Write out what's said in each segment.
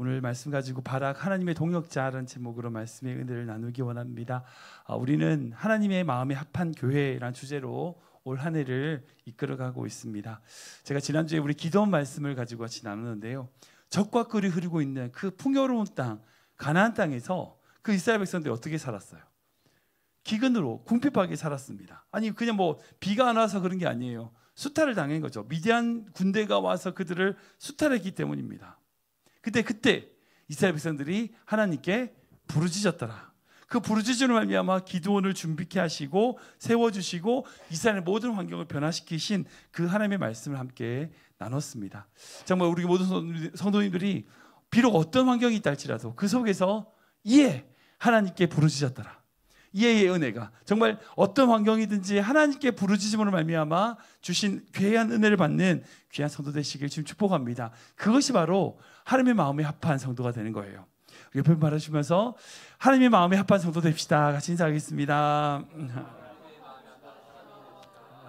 오늘 말씀 가지고 바락 하나님의 동역자라는 제목으로 말씀의 은혜를 나누기 원합니다. 우리는 하나님의 마음에 합한 교회라는 주제로 올 한 해를 이끌어가고 있습니다. 제가 지난주에 우리 기도원 말씀을 가지고 같이 나누는데요. 적과 꿀이 흐르고 있는 그 풍요로운 땅 가나안 땅에서 그 이스라엘 백성들이 어떻게 살았어요? 기근으로 궁핍하게 살았습니다. 아니 그냥 뭐 비가 안 와서 그런 게 아니에요. 수탈을 당한 거죠. 미디안 군대가 와서 그들을 수탈했기 때문입니다. 그때 이스라엘 백성들이 하나님께 부르짖었더라. 그 부르짖음으로 말미암아 기드온을 준비케 하시고 세워주시고 이스라엘의 모든 환경을 변화시키신 그 하나님의 말씀을 함께 나눴습니다. 정말 우리 모든 성도님들이 비록 어떤 환경이 있다 할지라도 그 속에서 하나님께 부르짖었더라. 이의 은혜가 정말 어떤 환경이든지 하나님께 부르짖음으로 말미암아 주신 귀한 은혜를 받는 귀한 성도 되시길 지금 축복합니다. 그것이 바로 하나님의 마음에 합한 성도가 되는 거예요. 옆에 바라주면서 하나님의 마음에 합한 성도 됩시다. 같이 인사하겠습니다.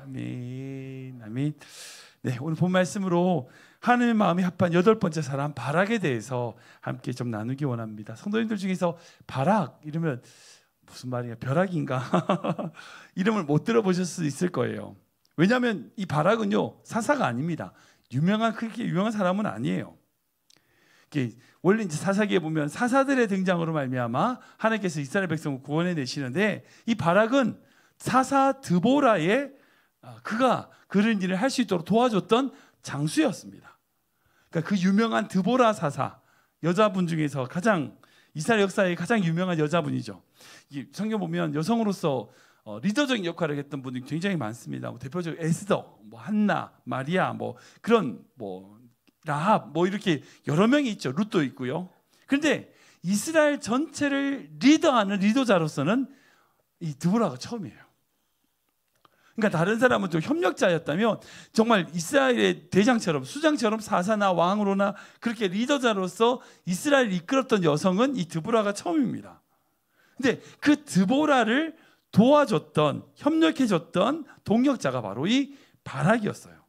아멘. 아멘. 네, 오늘 본 말씀으로 하나님의 마음에 합한 8번째 사람 바락에 대해서 함께 좀 나누기 원합니다. 성도님들 중에서 바락 이러면 무슨 말이야? 벼락인가? 이름을 못 들어보실 수 있을 거예요. 왜냐하면 이 바락은요 사사가 아닙니다. 그렇게 유명한 사람은 아니에요. 원래 이제 사사기에 보면 사사들의 등장으로 말미암아 하나님께서 이스라엘 백성을 구원해 내시는데 이 바락은 사사 드보라의 그가 그런 일을 할 수 있도록 도와줬던 장수였습니다. 그러니까 그 유명한 드보라 사사 여자분 중에서 이스라엘 역사에 가장 유명한 여자분이죠. 성경 보면 여성으로서 리더적인 역할을 했던 분이 굉장히 많습니다. 대표적으로 에스더, 한나, 마리아, 그런 라합, 이렇게 여러 명이 있죠. 룻도 있고요. 그런데 이스라엘 전체를 리더하는 리더자로서는 이 드보라가 처음이에요. 그러니까 다른 사람은 좀 협력자였다면 정말 이스라엘의 대장처럼 수장처럼 사사나 왕으로나 그렇게 리더자로서 이스라엘을 이끌었던 여성은 이 드보라가 처음입니다. 근데 그 드보라를 도와줬던 협력해줬던 동역자가 바로 이 바락이었어요.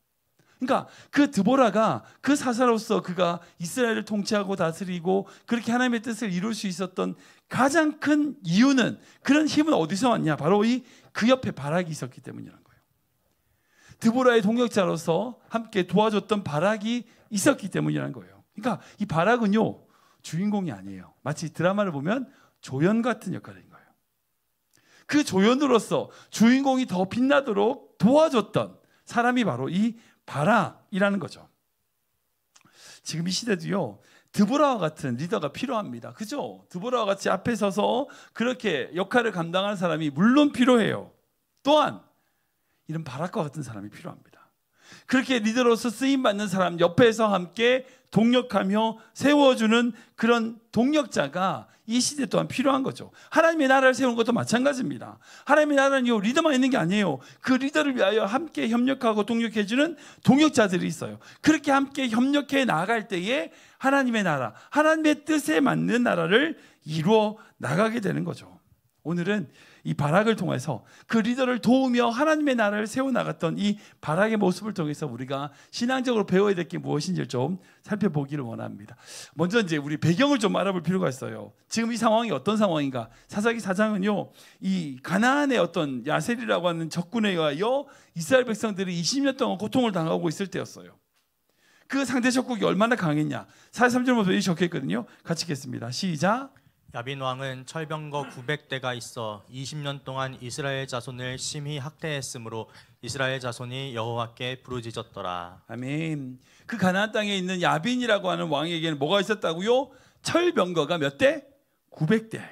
그러니까 그 드보라가 그 사사로서 그가 이스라엘을 통치하고 다스리고 그렇게 하나님의 뜻을 이룰 수 있었던 가장 큰 이유는 그런 힘은 어디서 왔냐? 바로 그 옆에 바락이 있었기 때문이라는 거예요. 드보라의 동역자로서 함께 도와줬던 바락이 있었기 때문이라는 거예요. 그러니까 이 바락은요 주인공이 아니에요. 마치 드라마를 보면 조연 같은 역할인 거예요. 그 조연으로서 주인공이 더 빛나도록 도와줬던 사람이 바로 이 바락이라는 거죠. 지금 이 시대도요 드보라와 같은 리더가 필요합니다. 그죠? 드보라와 같이 앞에 서서 그렇게 역할을 감당하는 사람이 물론 필요해요. 또한 이런 바락과 같은 사람이 필요합니다. 그렇게 리더로서 쓰임받는 사람 옆에서 함께 동력하며 세워주는 그런 동력자가 이 시대 또한 필요한 거죠. 하나님의 나라를 세우는 것도 마찬가지입니다. 하나님의 나라는요 리더만 있는 게 아니에요. 그 리더를 위하여 함께 협력하고 동력해주는 동역자들이 있어요. 그렇게 함께 협력해 나갈 때에 하나님의 나라, 하나님의 뜻에 맞는 나라를 이루어 나가게 되는 거죠. 오늘은 이 바락을 통해서 그 리더를 도우며 하나님의 나라를 세워나갔던 이 바락의 모습을 통해서 우리가 신앙적으로 배워야 될 게 무엇인지를 좀 살펴보기를 원합니다. 먼저 이제 우리 배경을 좀 알아볼 필요가 있어요. 지금 이 상황이 어떤 상황인가? 사사기 4장은요, 이 가나안의 어떤 야셀이라고 하는 적군에 의하여 이스라엘 백성들이 20년 동안 고통을 당하고 있을 때였어요. 그 상대 적국이 얼마나 강했냐? 43절부터 이렇게 적혀있거든요. 같이 읽겠습니다. 시작. 야빈 왕은 철병거 900대가 있어 20년 동안 이스라엘 자손을 심히 학대했으므로 이스라엘 자손이 여호와께 부르짖었더라. 아멘. 그 가나안 땅에 있는 야빈이라고 하는 왕에게는 뭐가 있었다고요? 철병거가 몇 대? 900대.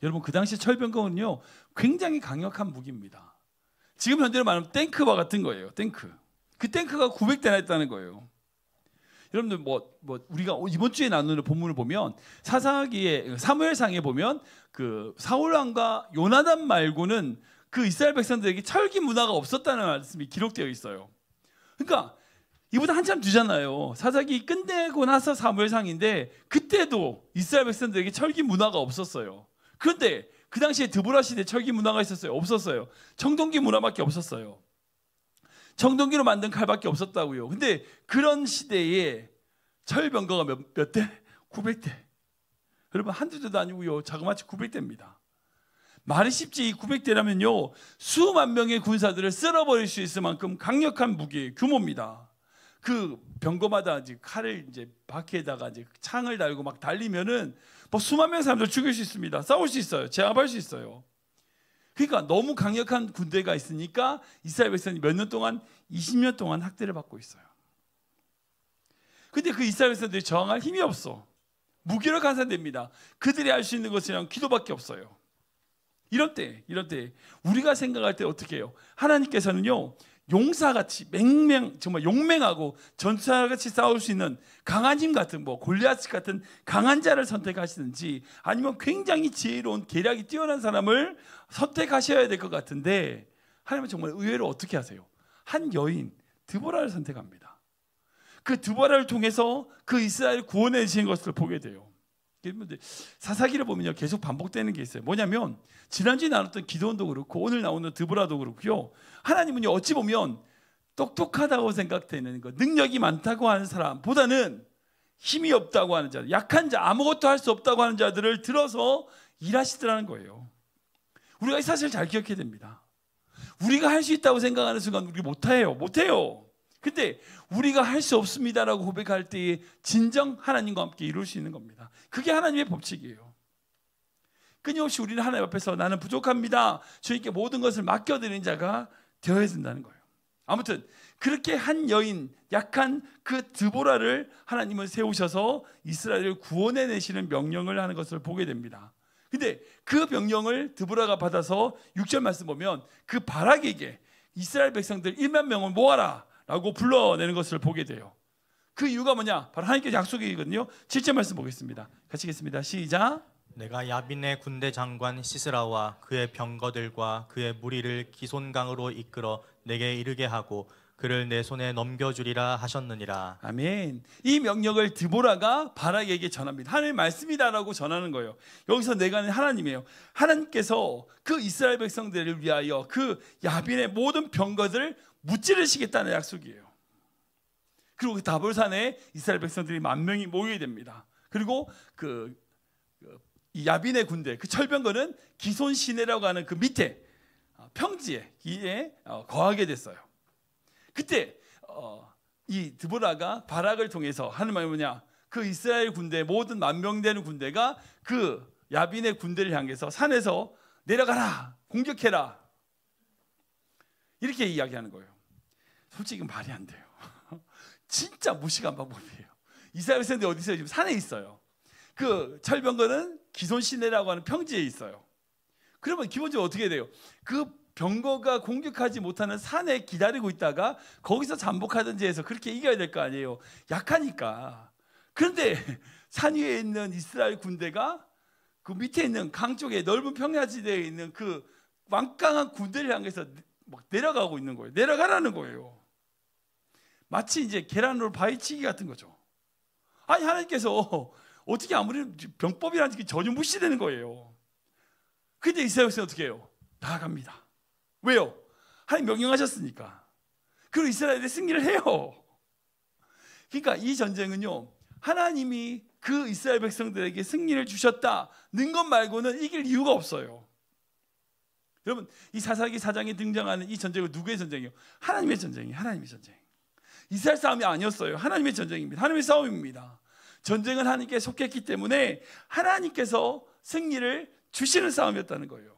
여러분 그 당시 철병거는요 굉장히 강력한 무기입니다. 지금 현대로 말하면 탱크와 같은 거예요. 탱크. 그 탱크가 900대나 있다는 거예요. 여러분들 우리가 이번 주에 나누는 본문을 보면 사사기에 사무엘상에 보면 그 사울 왕과 요나단 말고는 그 이스라엘 백성들에게 철기 문화가 없었다는 말씀이 기록되어 있어요. 그러니까 이보다 한참 뒤잖아요. 사사기 끝내고 나서 사무엘상인데 그때도 이스라엘 백성들에게 철기 문화가 없었어요. 그런데 그 당시에 드보라 시대 철기 문화가 있었어요? 없었어요. 청동기 문화밖에 없었어요. 청동기로 만든 칼밖에 없었다고요. 근데 그런 시대에 철병거가 몇 대? 900대. 여러분 한두 대도 아니고요. 자그마치 900대입니다. 말이 쉽지 이 900대라면요. 수만 명의 군사들을 쓸어버릴 수 있을 만큼 강력한 무기의 규모입니다. 그 병거마다 이제 칼을 이제 바퀴에다가 이제 창을 달고 막 달리면은 뭐 수만 명의 사람들 죽일 수 있습니다. 싸울 수 있어요. 제압할 수 있어요. 그러니까 너무 강력한 군대가 있으니까 이스라엘 백성이 몇 년 동안 20년 동안 학대를 받고 있어요. 근데 그 이스라엘 백성들이 저항할 힘이 없어. 무기로 간사됩니다. 그들이 할 수 있는 것이란 기도밖에 없어요. 이런 때 우리가 생각할 때 어떻게 해요? 하나님께서는요 용사같이 정말 용맹하고 전투사같이 싸울 수 있는 강한 힘 같은 뭐 골리앗 같은 강한 자를 선택하시는지 아니면 굉장히 지혜로운 계략이 뛰어난 사람을 선택하셔야 될 것 같은데 하나님은 정말 의외로 어떻게 하세요? 한 여인 드보라를 선택합니다. 그 드보라를 통해서 그 이스라엘을 구원해 주신 것을 보게 돼요. 사사기를 보면요 계속 반복되는 게 있어요. 뭐냐면 지난주에 나눴던 기도원도 그렇고 오늘 나오는 드보라도 그렇고요. 하나님은요 어찌 보면 똑똑하다고 생각되는 것, 능력이 많다고 하는 사람보다는 힘이 없다고 하는 자, 약한 자, 아무것도 할 수 없다고 하는 자들을 들어서 일하시더라는 거예요. 우리가 이 사실을 잘 기억해야 됩니다. 우리가 할 수 있다고 생각하는 순간 우리 못해요. 근데 우리가 할 수 없습니다라고 고백할 때에 진정 하나님과 함께 이룰 수 있는 겁니다. 그게 하나님의 법칙이에요. 끊임없이 우리는 하나님 앞에서 나는 부족합니다. 주님께 모든 것을 맡겨드리는 자가 되어야 된다는 거예요. 아무튼 그렇게 한 여인, 약한 그 드보라를 하나님은 세우셔서 이스라엘을 구원해내시는 명령을 하는 것을 보게 됩니다. 근데 그 명령을 드보라가 받아서 6절 말씀 보면 그 바락에게 이스라엘 백성들 1만 명을 모아라 라고 불러내는 것을 보게 돼요. 그 이유가 뭐냐? 바로 하나님께서 약속이거든요. 7절 말씀 보겠습니다. 같이 읽겠습니다. 시작. 내가 야빈의 군대 장관 시스라와 그의 병거들과 그의 무리를 기손강으로 이끌어 내게 이르게 하고 그를 내 손에 넘겨주리라 하셨느니라. 아멘. 이 명령을 드보라가 바락에게 전합니다. 하나님의 말씀이다라고 전하는 거예요. 여기서 내가 하나님이에요. 하나님께서 그 이스라엘 백성들을 위하여 그 야빈의 모든 병거들을 무찌르시겠다는 약속이에요. 그리고 그 다볼산에 이스라엘 백성들이 10,000명이 모이게 됩니다. 그리고 이 야빈의 군대, 그 철병거는 기손 시내라고 하는 그 밑에 평지에 거하게 됐어요. 그때 이 드보라가 바락을 통해서 하는 말이 뭐냐? 그 이스라엘 군대 모든 10,000명 되는 군대가 그 야빈의 군대를 향해서 산에서 내려가라, 공격해라, 이렇게 이야기하는 거예요. 솔직히 말이 안 돼요. 진짜 무식한 방법이에요. 이스라엘 백성들이 어디 있어요? 지금 산에 있어요. 그 철병거는 기손 시내라고 하는 평지에 있어요. 그러면 기본적으로 어떻게 돼요? 그 병거가 공격하지 못하는 산에 기다리고 있다가 거기서 잠복하든지 해서 그렇게 이겨야 될 거 아니에요. 약하니까. 그런데 산 위에 있는 이스라엘 군대가 그 밑에 있는 강 쪽에 넓은 평야지대에 있는 그 완강한 군대를 향해서 막 내려가고 있는 거예요. 내려가라는 거예요. 마치 이제 계란으로 바위치기 같은 거죠. 아니 하나님께서 어떻게 아무리 병법이라는 게 전혀 무시되는 거예요. 근데 이스라엘 백성은 어떻게 해요? 나아갑니다. 왜요? 하나님 명령하셨으니까. 그리고 이스라엘이 승리를 해요. 그러니까 이 전쟁은요, 하나님이 그 이스라엘 백성들에게 승리를 주셨다는 것 말고는 이길 이유가 없어요. 여러분, 이 사사기 4장에 등장하는 이 전쟁은 누구의 전쟁이에요? 하나님의 전쟁이에요. 하나님의 전쟁. 이스라엘 싸움이 아니었어요. 하나님의 전쟁입니다. 하나님의 싸움입니다. 전쟁은 하나님께 속했기 때문에 하나님께서 승리를 주시는 싸움이었다는 거예요.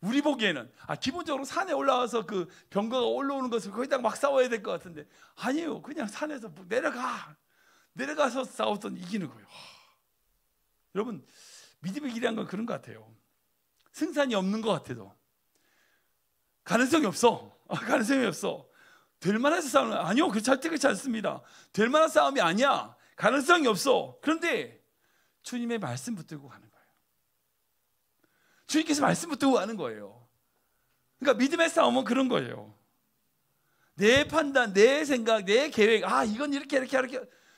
우리 보기에는 기본적으로 산에 올라와서 그 병거가 올라오는 것을 거기다 막 싸워야 될 것 같은데 아니에요. 그냥 산에서 내려가서 싸웠더니 이기는 거예요. 여러분, 믿음의 길이란 건 그런 것 같아요. 승산이 없는 것 같아도 가능성이 없어. 가능성이 없어. 될 만한 싸움은 아니요. 절대 그렇지 않습니다. 될 만한 싸움이 아니야. 가능성이 없어. 그런데 주님의 말씀 붙들고 가는 거예요. 주님께서 말씀 붙들고 가는 거예요. 그러니까 믿음의 싸움은 그런 거예요. 내 판단, 내 생각, 내 계획, 이건 이렇게.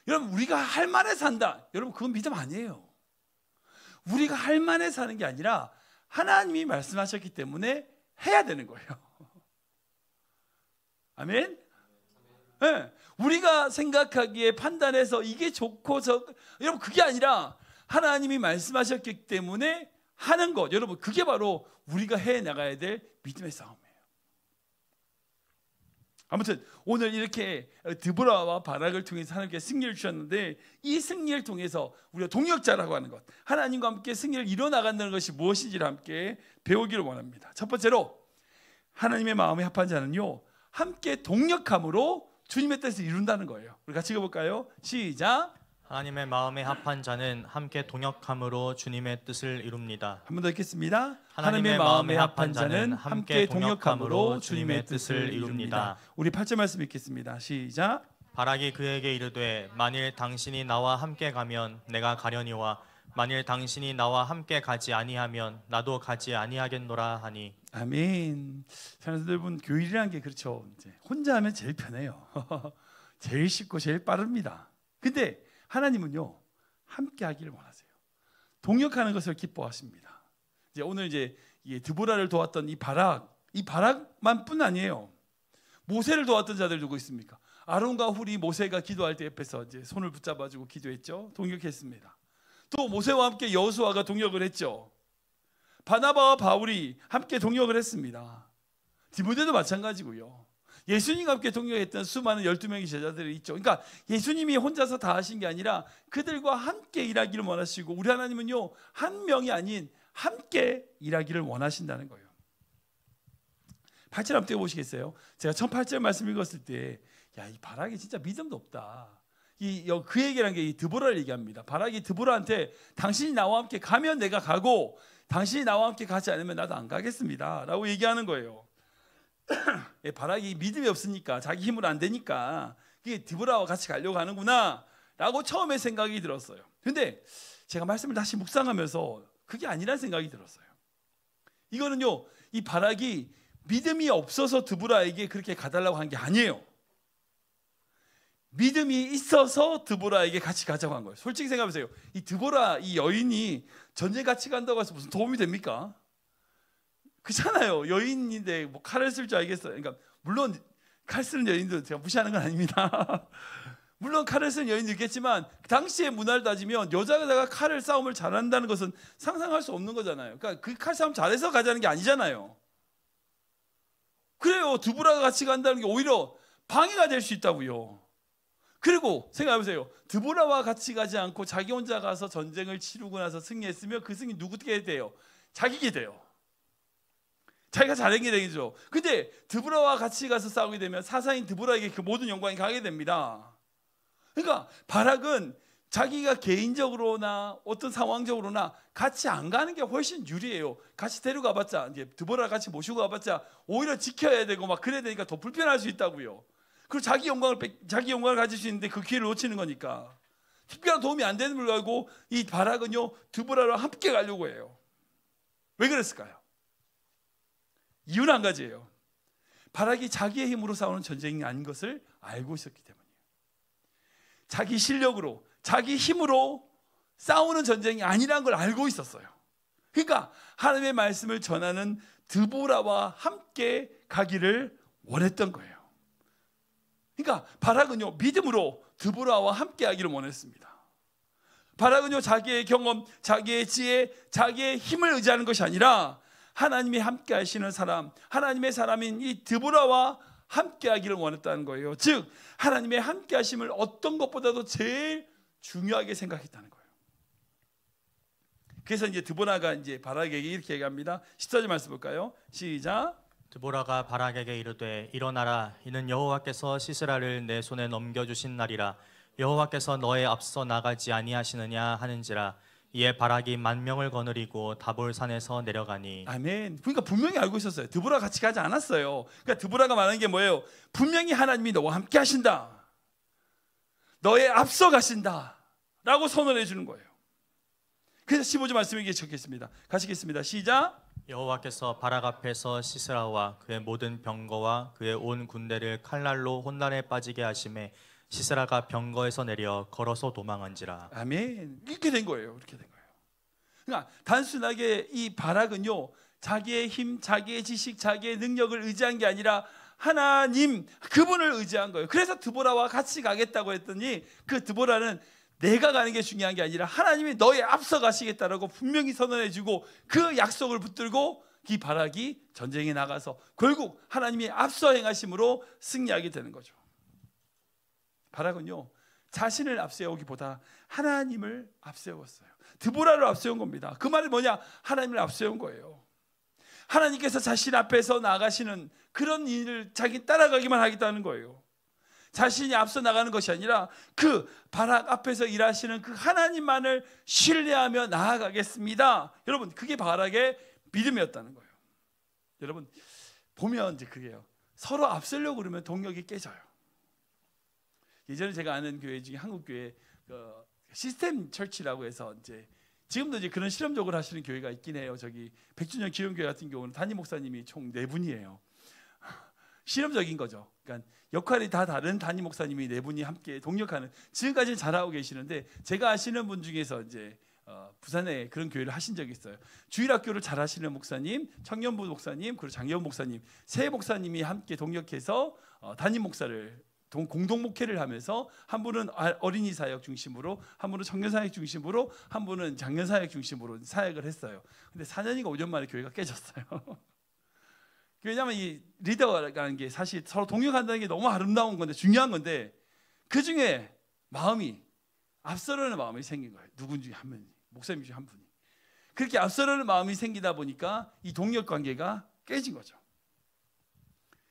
여러분, 우리가 할 만해 산다. 여러분, 그건 믿음 아니에요. 우리가 할 만해 사는 게 아니라 하나님이 말씀하셨기 때문에 해야 되는 거예요. 아멘? 네. 우리가 생각하기에 판단해서 이게 좋고 여러분 그게 아니라 하나님이 말씀하셨기 때문에 하는 것, 여러분 그게 바로 우리가 해나가야 될 믿음의 싸움이에요. 아무튼 오늘 이렇게 드보라와 바락을 통해서 하나님께 승리를 주셨는데, 이 승리를 통해서 우리가 동역자라고 하는 것, 하나님과 함께 승리를 이뤄나간다는 것이 무엇인지를 함께 배우기를 원합니다. 첫 번째로 하나님의 마음에 합한 자는요, 함께 동역함으로 주님의 뜻을 이룬다는 거예요. 우리 같이 읽어볼까요? 시작. 하나님의 마음에 합한 자는 함께 동역함으로 주님의 뜻을 이룹니다. 한 번 더 읽겠습니다. 하나님의 마음에 합한 자는 함께 동역함으로 주님의 뜻을 이룹니다. 우리 8절 말씀 읽겠습니다. 시작. 바락이 그에게 이르되 만일 당신이 나와 함께 가면 내가 가려니와 만일 당신이 나와 함께 가지 아니하면 나도 가지 아니하겠노라 하니. 아멘. 사랑하는 여러분, 교일이라는 게 그렇죠. 이제 혼자 하면 제일 편해요. 제일 쉽고 제일 빠릅니다. 근데 하나님은요, 함께 하기를 원하세요. 동역하는 것을 기뻐하십니다. 이제 오늘 이제 드보라를 도왔던 이 바락만뿐 아니에요. 모세를 도왔던 자들 누구 있습니까? 아론과 훌이 모세가 기도할 때 옆에서 이제 손을 붙잡아주고 기도했죠. 동역했습니다. 또 모세와 함께 여호수아가 동역을 했죠. 바나바와 바울이 함께 동역을 했습니다. 디모데도 마찬가지고요. 예수님과 함께 동역했던 수많은 12명의 제자들이 있죠. 그러니까 예수님이 혼자서 다 하신 게 아니라 그들과 함께 일하기를 원하시고, 우리 하나님은요, 한 명이 아닌 함께 일하기를 원하신다는 거예요. 8절 한번 띄워보시겠어요? 제가 처음 8절 말씀 읽었을 때, 야, 이 바락이 진짜 믿음도 없다. 그 얘기라는 게 이 드보라를 얘기합니다. 바락이 드보라한테 당신이 나와 함께 가면 내가 가고, 당신이 나와 함께 가지 않으면 나도 안 가겠습니다 라고 얘기하는 거예요. 바락이 믿음이 없으니까, 자기 힘으로 안 되니까 이게 드보라와 같이 가려고 하는구나 라고 처음에 생각이 들었어요. 근데 제가 말씀을 다시 묵상하면서 그게 아니란 생각이 들었어요. 이거는요, 이 바락이 믿음이 없어서 드보라에게 그렇게 가달라고 한 게 아니에요. 믿음이 있어서 드보라에게 같이 가자고 한 거예요. 솔직히 생각해보세요. 이 드보라, 이 여인이 전쟁 같이 간다고 해서 무슨 도움이 됩니까? 그렇잖아요. 여인인데 뭐 칼을 쓸 줄 알겠어요. 그러니까 물론 칼 쓰는 여인도 제가 무시하는 건 아닙니다. 물론 칼을 쓰는 여인도 있겠지만, 당시의 문화를 따지면 여자가 칼을 싸움을 잘한다는 것은 상상할 수 없는 거잖아요. 그러니까 그 칼 싸움 잘해서 가자는 게 아니잖아요. 그래요. 드보라가 같이 간다는 게 오히려 방해가 될 수 있다고요. 그리고 생각해보세요. 드보라와 같이 가지 않고 자기 혼자 가서 전쟁을 치르고 나서 승리했으면 그 승리 누구에게 돼요? 자기게 돼요. 자기가 잘한 게 되겠죠. 근데 드보라와 같이 가서 싸우게 되면 사사인 드보라에게 그 모든 영광이 가게 됩니다. 그러니까 바락은 자기가 개인적으로나 어떤 상황적으로나 같이 안 가는 게 훨씬 유리해요. 같이 데려가봤자, 이제 드보라 같이 모시고 가봤자 오히려 지켜야 되고 막 그래야 되니까 더 불편할 수 있다고요. 그리고 자기 영광을 가질 수 있는데 그 기회를 놓치는 거니까 특별한 도움이 안 되는 불구하고 이 바락은요, 드보라와 함께 가려고 해요. 왜 그랬을까요? 이유는 한 가지예요. 바락이 자기의 힘으로 싸우는 전쟁이 아닌 것을 알고 있었기 때문이에요. 자기 실력으로, 자기 힘으로 싸우는 전쟁이 아니라는 걸 알고 있었어요. 그러니까 하나님의 말씀을 전하는 드보라와 함께 가기를 원했던 거예요. 그러니까 바락은요, 믿음으로 드보라와 함께 하기를 원했습니다. 바락은요, 자기의 경험, 자기의 지혜, 자기의 힘을 의지하는 것이 아니라 하나님이 함께 하시는 사람, 하나님의 사람인 이 드보라와 함께 하기를 원했다는 거예요. 즉 하나님의 함께 하심을 어떤 것보다도 제일 중요하게 생각했다는 거예요. 그래서 이제 드보라가 이제 바락에게 이렇게 얘기합니다. 14절 말씀 볼까요? 시작. 드보라가 바락에게 이르되 일어나라, 이는 여호와께서 시스라를 내 손에 넘겨주신 날이라. 여호와께서 너의 앞서 나가지 아니하시느냐 하는지라. 이에 바락이 10,000명을 거느리고 다볼산에서 내려가니. 아멘. 그러니까 분명히 알고 있었어요. 드보라 같이 가지 않았어요. 그러니까 드보라가 말하는 게 뭐예요? 분명히 하나님이 너와 함께 하신다, 너의 앞서 가신다 라고 선언해 주는 거예요. 그래서 15절 말씀에 적겠습니다. 가시겠습니다. 시작. 여호와께서 바락 앞에서 시스라와 그의 모든 병거와 그의 온 군대를 칼날로 혼란에 빠지게 하심에 시스라가 병거에서 내려 걸어서 도망한지라. 아멘. 이렇게 된 거예요. 이렇게 된 거예요. 그러니까 단순하게 이 바락은요, 자기의 힘, 자기의 지식, 자기의 능력을 의지한 게 아니라 하나님 그분을 의지한 거예요. 그래서 드보라와 같이 가겠다고 했더니 그 드보라는 내가 가는 게 중요한 게 아니라 하나님이 너에 앞서 가시겠다라고 분명히 선언해주고 그 약속을 붙들고 이 바락이 전쟁에 나가서 결국 하나님이 앞서 행하심으로 승리하게 되는 거죠. 바락은요 자신을 앞세우기보다 하나님을 앞세웠어요. 드보라를 앞세운 겁니다. 그 말이 뭐냐? 하나님을 앞세운 거예요. 하나님께서 자신 앞에서 나가시는 그런 일을 자기 따라가기만 하겠다는 거예요. 자신이 앞서 나가는 것이 아니라 그 바락 앞에서 일하시는 그 하나님만을 신뢰하며 나아가겠습니다. 여러분 그게 바락의 믿음이었다는 거예요. 여러분 보면 이제 그게요. 서로 앞서려고 그러면 동력이 깨져요. 예전에 제가 아는 교회 중에 한국 교회 시스템 철치라고 해서 이제 지금도 이제 그런 실험적으로 하시는 교회가 있긴 해요. 저기 백준영 기영교회 같은 경우는 담임 목사님이 총 4분이에요. 실험적인 거죠. 그러니까 역할이 다 다른 담임 목사님이 4분이 함께 동력하는, 지금까지는 잘하고 계시는데 제가 아시는 분 중에서 이제 부산에 그런 교회를 하신 적이 있어요. 주일학교를 잘 하시는 목사님, 청년부 목사님, 그리고 장려원 목사님, 세 목사님이 함께 동력해서 담임 목사를 공동 목회를 하면서 한 분은 어린이 사역 중심으로, 한 분은 청년 사역 중심으로, 한 분은 장년 사역 중심으로 사역을 했어요. 근데 4년인가 5년 만에 교회가 깨졌어요. 왜냐하면 이 리더라는 게 사실 서로 동역한다는 게 너무 아름다운 건데 중요한 건데 그 중에 마음이 앞서려는 마음이 생긴 거예요. 누군 중에 한 분이, 목사님 중에 한 분이 그렇게 앞서려는 마음이 생기다 보니까 이 동역 관계가 깨진 거죠.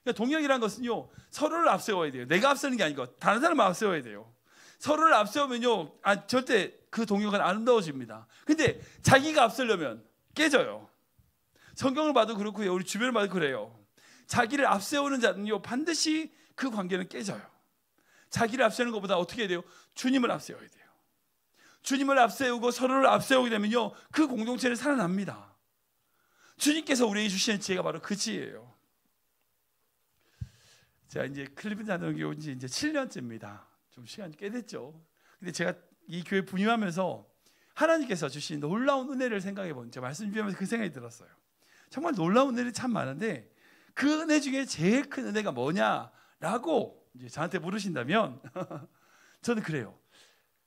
그러니까 동역이라는 것은요 서로를 앞세워야 돼요. 내가 앞서는 게 아니고 다른 사람을 앞세워야 돼요. 서로를 앞세우면요 절대 그 동역은 아름다워집니다. 근데 자기가 앞서려면 깨져요. 성경을 봐도 그렇고요, 우리 주변을 봐도 그래요. 자기를 앞세우는 자는요 반드시 그 관계는 깨져요. 자기를 앞세우는 것보다 어떻게 해야 돼요? 주님을 앞세워야 돼요. 주님을 앞세우고 서로를 앞세우게 되면요 그 공동체는 살아납니다. 주님께서 우리에게 주시는 지혜가 바로 그 지혜예요. 제가 이제 클리브랜드 한국에 온 지 이제 7년째입니다. 좀 시간이 꽤 됐죠. 근데 제가 이 교회 분임하면서 하나님께서 주신 놀라운 은혜를 생각해 보면, 제가 말씀 준비하면서 그 생각이 들었어요. 정말 놀라운 은혜들이 참 많은데 그 은혜 중에 제일 큰 은혜가 뭐냐라고 이제 저한테 물으신다면 저는 그래요.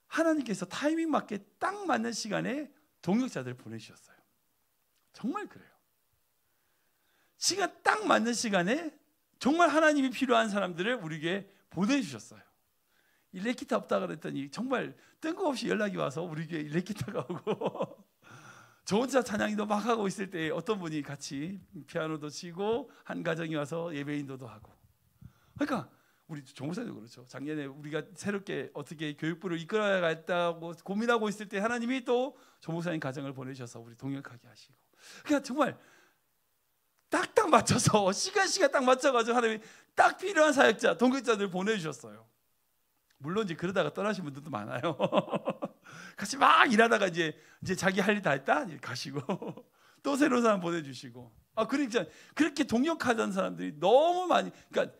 하나님께서 타이밍 맞게 딱 맞는 시간에 동역자들을 보내주셨어요. 정말 그래요. 시간 딱 맞는 시간에 정말 하나님이 필요한 사람들을 우리에게 보내주셨어요. 일렉기타 없다 그랬더니 정말 뜬금없이 연락이 와서 우리 교회에 일렉기타가 오고 저 혼자 찬양인도 막 하고 있을 때 어떤 분이 같이 피아노도 치고 한 가정이 와서 예배인도도 하고. 그러니까 우리 정목사도 그렇죠. 작년에 우리가 새롭게 어떻게 교육부를 이끌어야겠다고 고민하고 있을 때 하나님이 또 정목사님 가정을 보내주셔서 우리 동역하게 하시고. 그러니까 정말 딱딱 맞춰서 시간 딱 맞춰가지고 하나님이 딱 필요한 사역자, 동역자들 보내주셨어요. 물론 이제 그러다가 떠나신 분들도 많아요. 같이 막 일하다가 이제 자기 할 일 다 했다 가시고 또 새로운 사람 보내주시고. 그러니까 그렇게 동역하던 사람들이 너무 많이. 그러니까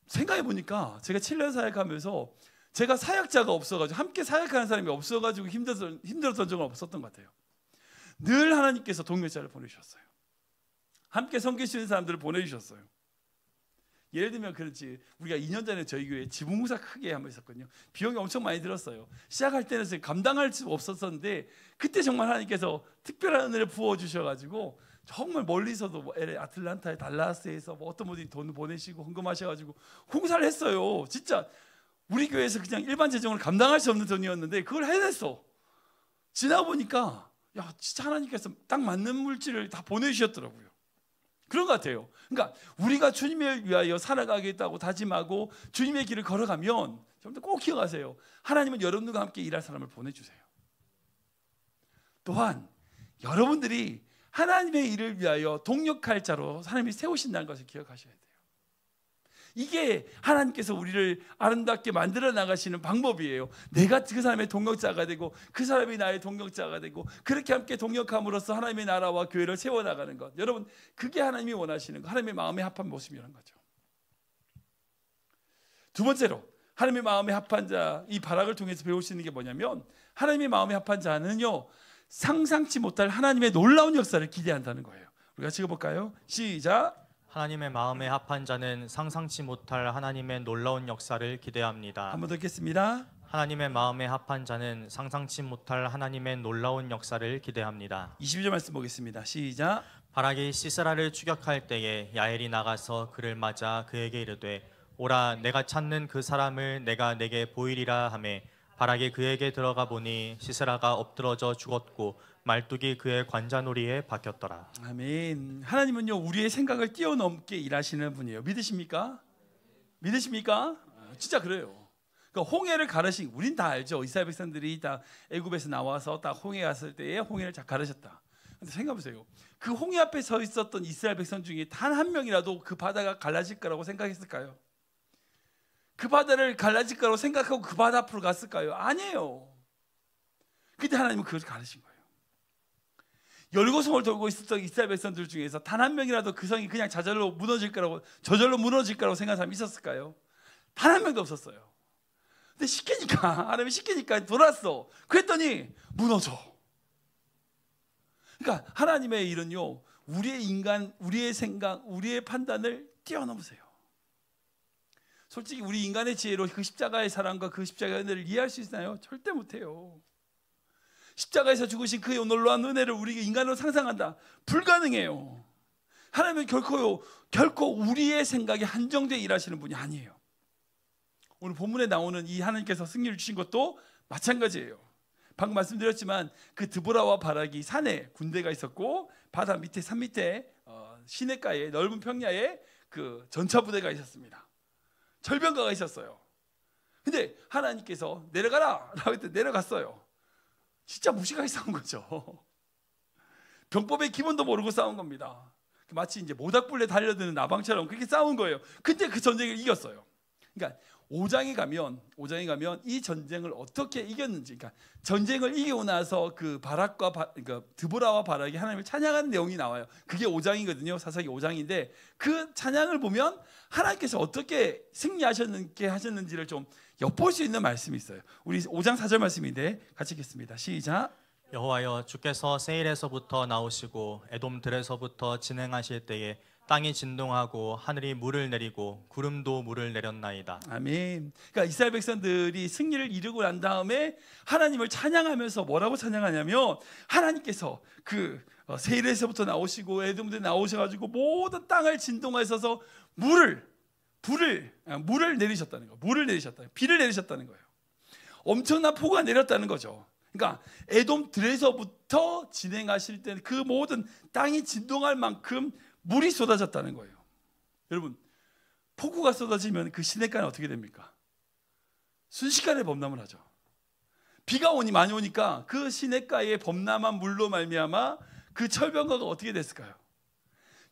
생각해 보니까 제가 7년 사역하면서 제가 사역자가 없어가지고 함께 사역하는 사람이 없어가지고 힘들었던 적은 없었던 것 같아요. 늘 하나님께서 동역자를 보내주셨어요. 함께 섬기시는 사람들을 보내주셨어요. 예를 들면 그렇지, 우리가 2년 전에 저희 교회에 지붕공사 크게 한번 있었거든요. 비용이 엄청 많이 들었어요. 시작할 때는 감당할 수 없었었는데 그때 정말 하나님께서 특별한 은혜를 부어주셔가지고 정말 멀리서도 뭐 LA, 아틀란타에, 달라스에서 뭐 어떤 분들이 돈 보내시고 헌금하셔가지고 공사를 했어요. 진짜 우리 교회에서 그냥 일반 재정을 감당할 수 없는 돈이었는데 그걸 해냈어. 지나고 보니까 야 진짜 하나님께서 딱 맞는 물질을 다 보내주셨더라고요. 그런 것 같아요. 그러니까 우리가 주님을 위하여 살아가겠다고 다짐하고 주님의 길을 걸어가면 여러분들 꼭 기억하세요. 하나님은 여러분들과 함께 일할 사람을 보내주세요. 또한 여러분들이 하나님의 일을 위하여 동역할 자로 하나님이 세우신다는 것을 기억하셔야 돼요. 이게 하나님께서 우리를 아름답게 만들어 나가시는 방법이에요. 내가 그 사람의 동역자가 되고 그 사람이 나의 동역자가 되고 그렇게 함께 동역함으로써 하나님의 나라와 교회를 세워나가는 것. 여러분 그게 하나님이 원하시는 것, 하나님의 마음에 합한 모습이라는 거죠. 두 번째로 하나님의 마음에 합한 자, 이 바락을 통해서 배울 수 있는 게 뭐냐면 하나님의 마음에 합한 자는요 상상치 못할 하나님의 놀라운 역사를 기대한다는 거예요. 우리가 같이 읽어볼까요? 시작. 하나님의 마음에 합한 자는 상상치 못할 하나님의 놀라운 역사를 기대합니다. 한 번 더 읽겠습니다. 하나님의 마음에 합한 자는 상상치 못할 하나님의 놀라운 역사를 기대합니다. 22절 말씀 보겠습니다. 시작. 바락이 시스라를 추격할 때에 야엘이 나가서 그를 맞아 그에게 이르되 오라 내가 찾는 그 사람을 내가 내게 보이리라 하매 바락이 그에게 들어가 보니 시스라가 엎드러져 죽었고 말뚝이 그의 관자놀이에 박혔더라. 아멘. 하나님은요 우리의 생각을 뛰어넘게 일하시는 분이에요. 믿으십니까? 믿으십니까? 진짜 그래요. 그러니까 홍해를 가르신, 우린 다 알죠. 이스라엘 백성들이 다 애굽에서 나와서 딱 홍해 갔을 때에 홍해를 잘 가르셨다. 근데 생각해보세요. 그 홍해 앞에 서 있었던 이스라엘 백성 중에 단 한 명이라도 그 바다가 갈라질 거라고 생각했을까요? 그 바다를 갈라질 거라고 생각하고 그 바다 앞으로 갔을까요? 아니에요. 근데 하나님은 그걸 가르신 거예요. 열고성을 돌고 있었던 이스라엘 백성들 중에서 단 한 명이라도 그 성이 그냥 저절로 무너질 거라고 생각하는 사람이 있었을까요? 단 한 명도 없었어요. 근데 하나님이 시키니까 돌았어. 그랬더니 무너져. 그러니까 하나님의 일은요 우리의 생각, 우리의 판단을 뛰어넘으세요. 솔직히 우리 인간의 지혜로 그 십자가의 사랑과 그 십자가의 은혜를 이해할 수 있나요? 절대 못해요. 십자가에서 죽으신 그의 놀라운 은혜를 우리가 인간으로 상상한다? 불가능해요. 하나님은 결코 우리의 생각에 한정되어 일하시는 분이 아니에요. 오늘 본문에 나오는 이 하나님께서 승리를 주신 것도 마찬가지예요. 방금 말씀드렸지만 그 드보라와 바락이 산에 군대가 있었고 바다 밑에 산 밑에 시냇가에 넓은 평야에 그 전차 부대가 있었습니다. 철병가가 있었어요. 근데 하나님께서 내려가라 라고 했더니 내려갔어요. 진짜 무식하게 싸운 거죠. 병법의 기본도 모르고 싸운 겁니다. 마치 이제 모닥불에 달려드는 나방처럼 그렇게 싸운 거예요. 근데 그 전쟁을 이겼어요. 그러니까 5장에 가면 이 전쟁을 어떻게 이겼는지, 그러니까 전쟁을 이기고 나서 그 그러니까 드보라와 바락이 하나님을 찬양하는 내용이 나와요. 그게 5장이거든요. 사사기 5장인데 그 찬양을 보면 하나님께서 어떻게 승리하셨는지를 좀 엿볼 수 있는 말씀이 있어요. 우리 5장 4절 말씀인데 같이 읽겠습니다. 시작. 여호와여 주께서 세일에서부터 나오시고 에돔 들에서부터 진행하실 때에 땅이 진동하고 하늘이 물을 내리고 구름도 물을 내렸나이다. 아멘. 그러니까 이스라엘 백성들이 승리를 이루고 난 다음에 하나님을 찬양하면서 뭐라고 찬양하냐면 하나님께서 그 세일에서부터 나오시고 에돔들에 나오셔가지고 모든 땅을 진동하셔서 물을 내리셨다는 거예요. 물을 내리셨다. 비를 내리셨다는 거예요. 엄청난 폭우가 내렸다는 거죠. 그러니까 에돔 들에서부터 진행하실 때 그 모든 땅이 진동할 만큼 물이 쏟아졌다는 거예요. 여러분, 폭우가 쏟아지면 그 시냇가는 어떻게 됩니까? 순식간에 범람을 하죠. 비가 많이 오니까 그 시냇가에 범람한 물로 말미암아 그 철병가가 어떻게 됐을까요?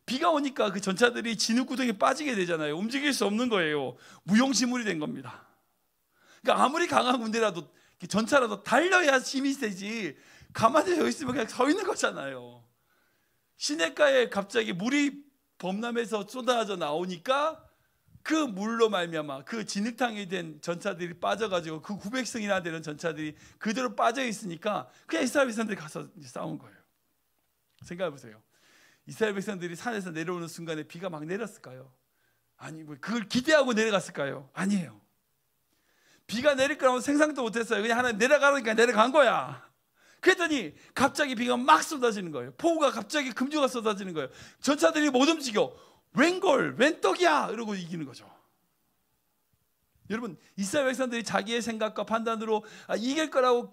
비가 오니까 그 전차들이 진흙구덩이에 빠지게 되잖아요. 움직일 수 없는 거예요. 무용지물이 된 겁니다. 그러니까 아무리 강한 군대라도 전차라도 달려야 힘이 세지 가만히 서 있으면 그냥 서 있는 거잖아요. 시냇가에 갑자기 물이 범람해서 쏟아져 나오니까 그 물로 말미암아 그 진흙탕이 된 전차들이 빠져가지고 그 900승이나 되는 전차들이 그대로 빠져 있으니까 그냥 이스라엘 백성들이 가서 싸운 거예요. 생각해 보세요. 이스라엘 백성들이 산에서 내려오는 순간에 비가 막 내렸을까요? 아니, 그걸 기대하고 내려갔을까요? 아니에요. 비가 내릴 거라고 생각도 못했어요. 그냥 하나님 내려가니까 내려간 거야. 그랬더니 갑자기 비가 막 쏟아지는 거예요. 폭우가 갑자기 금주가 쏟아지는 거예요. 전차들이 못 움직여. 웬 떡이야 이러고 이기는 거죠. 여러분, 이스라엘 백성들이 자기의 생각과 판단으로 이길 거라고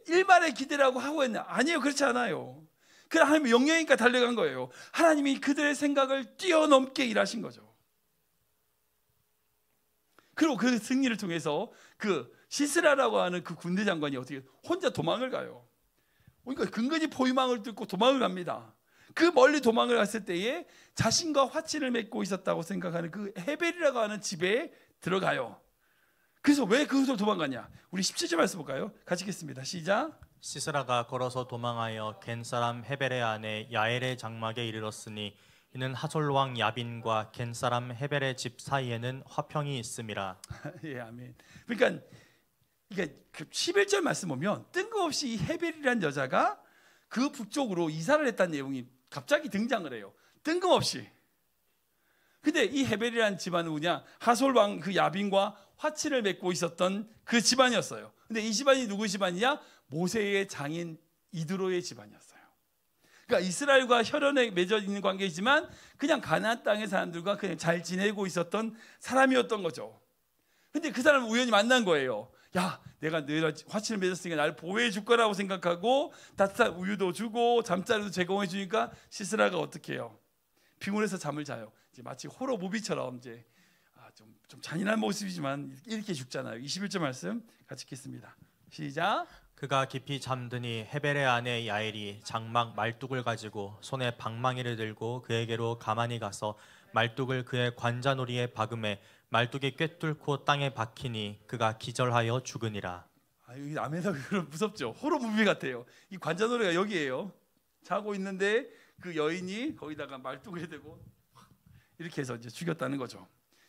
일말의 기대라고 하고 했나? 아니에요. 그렇지 않아요. 그냥 하나님의 영역이니까 달려간 거예요. 하나님이 그들의 생각을 뛰어넘게 일하신 거죠. 그리고 그 승리를 통해서 그 시스라라고 하는 그 군대 장관이 어떻게 혼자 도망을 가요. 그러니까 근근히 포위망을 뚫고 도망을 갑니다. 그 멀리 도망을 갔을 때에 자신과 화친을 맺고 있었다고 생각하는 그 헤벨이라고 하는 집에 들어가요. 그래서 왜 그곳으로 도망가냐? 우리 17절 말씀 볼까요? 같이 읽겠습니다. 시작. 시스라가 걸어서 도망하여 겐 사람 헤벨의 아내 야엘의 장막에 이르렀으니 이는 하솔 왕 야빈과 겐 사람 헤벨의 집 사이에는 화평이 있음이라. 예, 아멘. 그러니까 그 11절 말씀 보면 뜬금없이 이 헤벨이라는 여자가 그 북쪽으로 이사를 했다는 내용이 갑자기 등장을 해요. 뜬금없이. 근데 이 헤벨이라는 집안은 뭐냐? 하솔 왕 그 야빈과 화친을 맺고 있었던 그 집안이었어요. 근데 이 집안이 누구 집안이냐? 모세의 장인 이드로의 집안이었어요. 그러니까 이스라엘과 혈연에 맺어 있는 관계이지만 그냥 가나안 땅의 사람들과 그냥 잘 지내고 있었던 사람이었던 거죠. 근데 그 사람을 우연히 만난 거예요. 야, 내가 너희랑 화친을 맺었으니까 나를 보호해 줄 거라고 생각하고 따뜻한 우유도 주고 잠자리도 제공해 주니까 시스라가 어떻게 해요? 피곤해서 잠을 자요. 이제 마치 호러 무비처럼 이제 좀 잔인한 모습이지만 이렇게 죽잖아요. 21절 말씀 같이 읽겠습니다. 시작. 그가 깊이 잠드니 헤벨의 아내 야엘이 장막 말뚝을 가지고 손에 방망이를 들고 그에게로 가만히 가서 말뚝을 그의 관자놀이에 박음에 말뚝이 꿰뚫고 땅에 박히니 그가 기절하여 죽으니라. 여기 아멘다. 그럼 무섭죠. 호러 무비 같아요. 이 관자놀이가 여기에요. 자고 있는데 그 여인이 거기다가 말뚝을 대고 이렇게 해서 이제 죽였다는 거죠.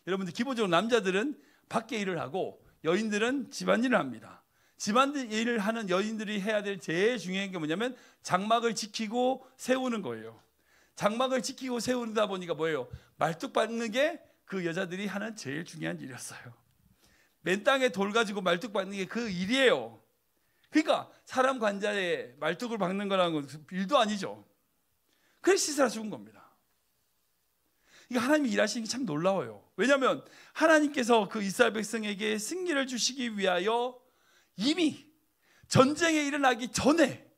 여러분들 기본적으로 남자들은 밖에 일을 하고 여인들은 집안일을 합니다. 집안일을 하는 여인들이 해야 될 제일 중요한 게 뭐냐면 장막을 지키고 세우는 거예요. 장막을 지키고 세우다 보니까 뭐예요? 말뚝 박는 게 그 여자들이 하는 제일 중요한 일이었어요. 맨 땅에 돌 가지고 말뚝 박는 게 그 일이에요. 그러니까 사람 관자에 말뚝을 박는 거라는 건 일도 아니죠. 그래서 시스라 죽은 겁니다. 이게 하나님이 일하시는 게 참 놀라워요. 왜냐하면 하나님께서 그 이스라엘 백성에게 승리를 주시기 위하여 이미 전쟁에 일어나기 전에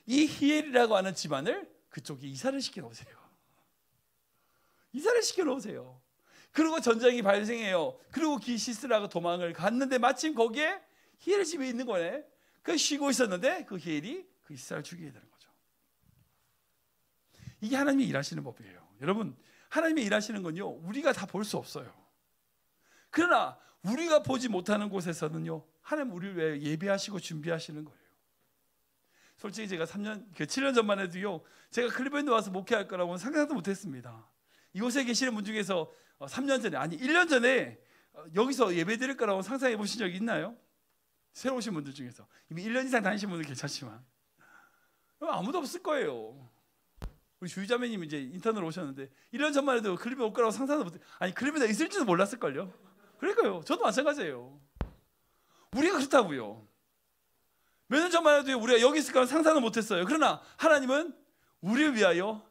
이 히엘이라고 하는 집안을 그쪽에 이사를 시켜 놓으세요. 이사를 시켜 놓으세요. 그리고 전쟁이 발생해요. 그리고 그 시스라가 도망을 갔는데 마침 거기에 히엘 집에 있는 거네. 그 쉬고 있었는데 그 히엘이 그 이스라엘을 죽이게 되는 거죠. 이게 하나님이 일하시는 법이에요. 여러분, 하나님이 일하시는 건요, 우리가 다 볼 수 없어요. 그러나 우리가 보지 못하는 곳에서는요, 하나님 우리를 왜 예배하시고 준비하시는 거예요. 솔직히 제가 7년 전만 해도요, 제가 클리브랜드 와서 목회할 거라고는 상상도 못했습니다. 이곳에 계시는 분 중에서 3년 전에, 아니 1년 전에 여기서 예배 드릴 거라고 상상해 보신 적이 있나요? 새로 오신 분들 중에서. 이미 1년 이상 다니신 분들 괜찮지만 아무도 없을 거예요. 우리 주유자매님 이제 인턴으로 오셨는데 1년 전만 해도 클리브랜드 올 거라고 상상도 못해. 아니 클리브랜드 있을지도 몰랐을걸요. 그러니까요. 저도 마찬가지예요. 우리가 그렇다고요. 몇 년 전만 해도 우리가 여기 있을 거라고 상상도 못했어요. 그러나 하나님은 우리를 위하여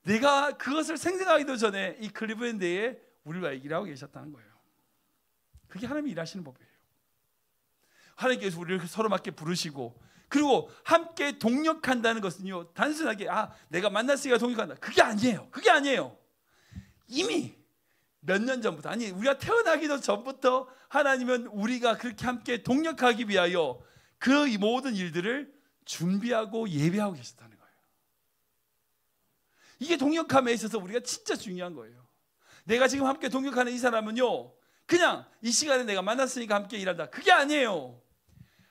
내가 그것을 생각하기도 전에 이 클리브랜드에 우리를 위하여 일하고 계셨다는 거예요. 그게 하나님이 일하시는 법이에요. 하나님께서 우리를 서로 맞게 부르시고 그리고 함께 동력한다는 것은요, 단순하게 내가 만났으니까 동력한다, 그게 아니에요. 그게 아니에요. 이미 몇 년 전부터, 아니 우리가 태어나기도 전부터 하나님은 우리가 그렇게 함께 동력하기 위하여 그 모든 일들을 준비하고 예배하고 계셨다는 거예요. 이게 동력함에 있어서 우리가 진짜 중요한 거예요. 내가 지금 함께 동력하는 이 사람은요, 그냥 이 시간에 내가 만났으니까 함께 일한다, 그게 아니에요.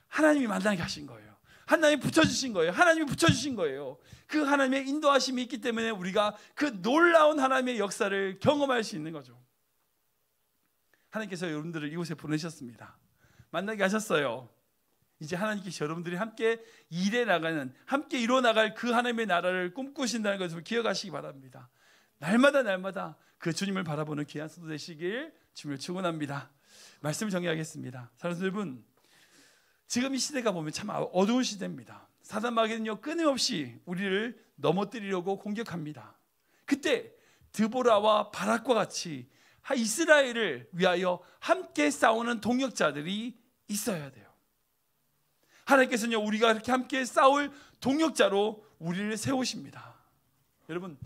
하나님이 만나게 하신 거예요. 하나님이 붙여주신 거예요. 하나님이 붙여주신 거예요. 그 하나님의 인도하심이 있기 때문에 우리가 그 놀라운 하나님의 역사를 경험할 수 있는 거죠. 하나님께서 여러분들을 이곳에 보내셨습니다. 만나게 하셨어요. 이제 하나님께서 여러분들이 함께 일해 나가는, 함께 이루어 나갈 그 하나님의 나라를 꿈꾸신다는 것을 기억하시기 바랍니다. 날마다 그 주님을 바라보는 귀한 성도 되시길 주님을 축원합니다. 말씀을 정리하겠습니다. 사랑하는 여러분, 지금 이 시대가 보면 참 어두운 시대입니다. 사단 마귀는요, 끊임없이 우리를 넘어뜨리려고 공격합니다. 그때 드보라와 바락과 같이 이스라엘을 위하여 함께 싸우는 동력자들이 있어야 돼요. 하나님께서는요, 우리가 이렇게 함께 싸울 동력자로 우리를 세우십니다. 여러분,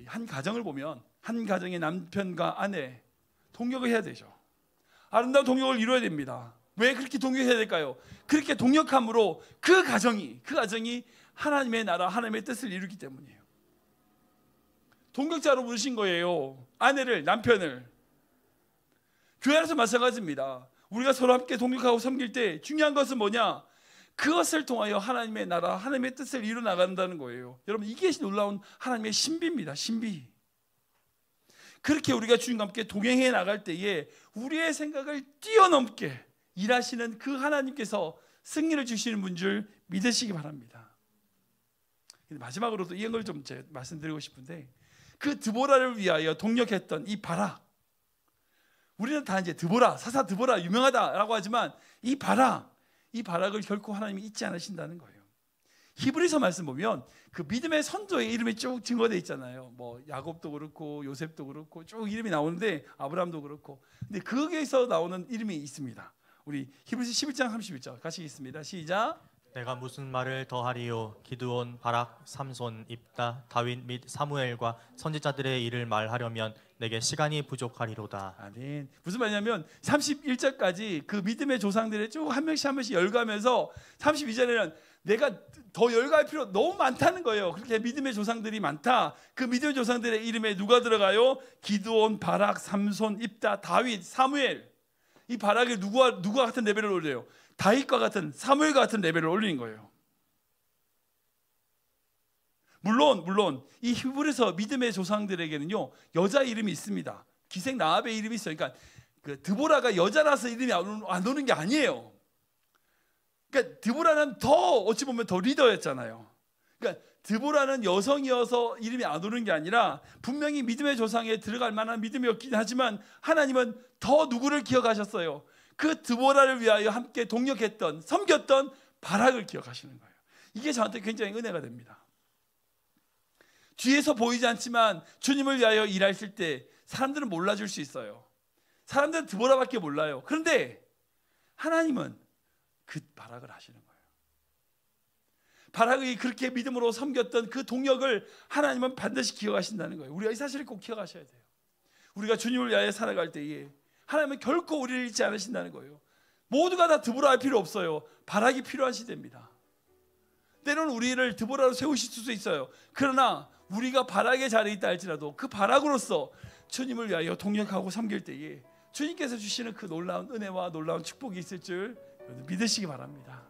한 가정을 보면 한 가정의 남편과 아내 동력을 해야 되죠. 아름다운 동력을 이루어야 됩니다. 왜 그렇게 동력해야 될까요? 그렇게 동력함으로 그 가정이 하나님의 나라, 하나님의 뜻을 이루기 때문이에요. 동력자로 부르신 거예요. 아내를, 남편을. 교회 안에서 마찬가지입니다. 우리가 서로 함께 동력하고 섬길 때 중요한 것은 뭐냐? 그것을 통하여 하나님의 나라, 하나님의 뜻을 이루어 나간다는 거예요. 여러분, 이게 놀라운 하나님의 신비입니다. 신비. 그렇게 우리가 주님과 함께 동행해 나갈 때에 우리의 생각을 뛰어넘게 일하시는 그 하나님께서 승리를 주시는 분 줄 믿으시기 바랍니다. 마지막으로 또 이런 걸 좀 말씀드리고 싶은데, 그 드보라를 위하여 동력했던 이 바락, 우리는 다 이제 드보라, 사사 드보라 유명하다라고 하지만 이 바락을 결코 하나님이 잊지 않으신다는 거예요. 히브리서 말씀 보면 그 믿음의 선조의 이름이 쭉 증거되어 있잖아요. 뭐 야곱도 그렇고 요셉도 그렇고 쭉 이름이 나오는데, 아브라함도 그렇고. 근데 거기에서 나오는 이름이 있습니다. 우리 히브리서 11장 31절 같이 읽습니다. 시작. 내가 무슨 말을 더하리요? 기드온, 바락, 삼손, 입다, 다윗 및 사무엘과 선지자들의 일을 말하려면 내게 시간이 부족하리로다. 아멘. 무슨 말이냐면 31절까지 그 믿음의 조상들을 쭉 한 명씩 한 명씩 열거하면서 32절에는 내가 더 열거할 필요 너무 많다는 거예요. 그렇게 믿음의 조상들이 많다. 그 믿음의 조상들의 이름에 누가 들어가요? 기드온, 바락, 삼손, 입다, 다윗, 사무엘. 이 바락을 누가 같은 레벨을 올려요? 다윗과 같은, 사무엘과 같은 레벨을 올리는 거예요. 물론 이 히브리서 믿음의 조상들에게는요 여자 이름이 있습니다. 기생 라합의 이름이 있어요. 그러니까 그 드보라가 여자라서 이름이 안 오는 게 아니에요. 그러니까 드보라는 더 어찌 보면 더 리더였잖아요. 그러니까 드보라는 여성이어서 이름이 안 오는 게 아니라 분명히 믿음의 조상에 들어갈 만한 믿음이었긴 하지만 하나님은 더 누구를 기억하셨어요? 그 드보라를 위하여 함께 동력했던, 섬겼던 바락을 기억하시는 거예요. 이게 저한테 굉장히 은혜가 됩니다. 뒤에서 보이지 않지만 주님을 위하여 일하실 때 사람들은 몰라줄 수 있어요. 사람들은 드보라밖에 몰라요. 그런데 하나님은 그 바락을 하시는 거예요. 바락이 그렇게 믿음으로 섬겼던 그 동력을 하나님은 반드시 기억하신다는 거예요. 우리가 이 사실을 꼭 기억하셔야 돼요. 우리가 주님을 위하여 살아갈 때에 하나님은 결코 우리를 잊지 않으신다는 거예요. 모두가 다 드보라 할 필요 없어요. 바락이 필요한 시대입니다. 때로는 우리를 드보라로 세우실 수도 있어요. 그러나 우리가 바락의 자리에 있다 할지라도 그 바락으로서 주님을 위하여 동력하고 섬길 때에 주님께서 주시는 그 놀라운 은혜와 놀라운 축복이 있을 줄 믿으시기 바랍니다.